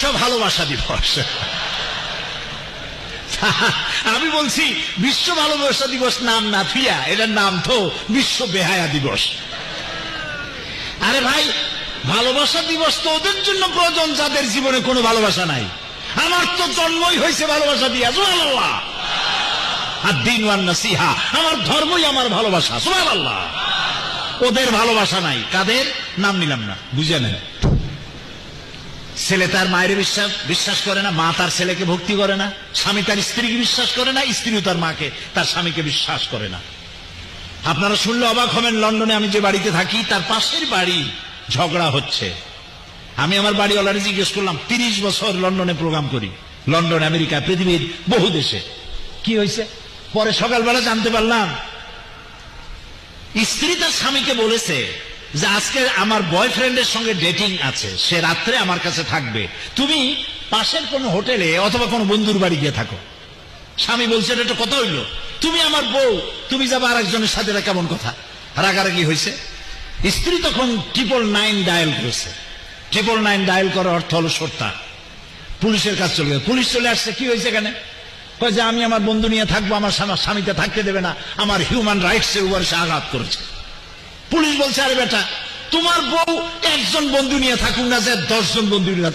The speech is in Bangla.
বিশ্ব ভালোবাসা দিবস। আমি বলছি বিশ্ব ভালোবাসা দিবস নাম না থিয়া এটার নাম তো বিশ্ব বেহায়া দিবস। আরে ভাই, ভালোবাসা দিবস তো ওদের জন্য প্রয়োজন যাদের জীবনে কোনো ভালোবাসা নাই। আমার তো জন্মই হয়েছে ভালোবাসা দিয়া, সুবহানাল্লাহ। আর দিন ওয়ান নাসিহা, আমার ধর্মই আমার ভালোবাসা, সুবহানাল্লাহ। ওদের ভালোবাসা নাই, কাদের নাম নিলাম না, বুঝে নেন। ছেলে তার মায়ের বিশ্বাস করে না, মা তার ছেলেকে ভক্তি করে না, স্বামী তার স্ত্রীকে বিশ্বাস করে না, স্ত্রীও তার মাকে তার স্বামীকে বিশ্বাস করে না। আপনারা শুনলে অবাক হবেন, লন্ডনে আমি যে বাড়িতে থাকি তার পাশের বাড়ি ঝগড়া হচ্ছে। আমি আমার বাড়িওয়ালারে জিজ্ঞেস করলাম, 30 বছর লন্ডনে প্রোগ্রাম করি, লন্ডন, আমেরিকা, পৃথিবীর বহু দেশে, কি হয়েছে? পরে সকালবেলা জানতে পারলাম স্ত্রী তার স্বামীকে বলেছে যে আজকে আমার বয়ফ্রেন্ডের সঙ্গে ডেটিং আছে, সে রাত্রে আমার কাছে থাকবে, তুমি পাশের কোনো হোটেলে অথবা কোনো বন্ধুর বাড়ি গিয়ে থাকো। স্বামী বলছে এটা কথা হইল, তুমি আমার বউ, তুমি যাবে আর একজনের সাথে, এটা কেমন কথা? রাগারাগি হয়েছে। স্ত্রী তখন 999 ডায়াল করেছে। 999 ডায়াল করার অর্থ হলো সর্তা। পুলিশের কাছে চলে গেছে। পুলিশ চলে আসছে, কি হয়েছে এখানে? কয় যে আমি আমার বন্ধু নিয়ে থাকবো, আমার স্বামীতে থাকতে দেবে না, আমার হিউম্যান রাইটস এর উপর সে আঘাত করেছে। পুলিশ বলছে, আরে বেটা, তোমার বউ একজন বন্ধু নিয়ে থাকুক না, যে 10 জন বন্ধু নিয়ে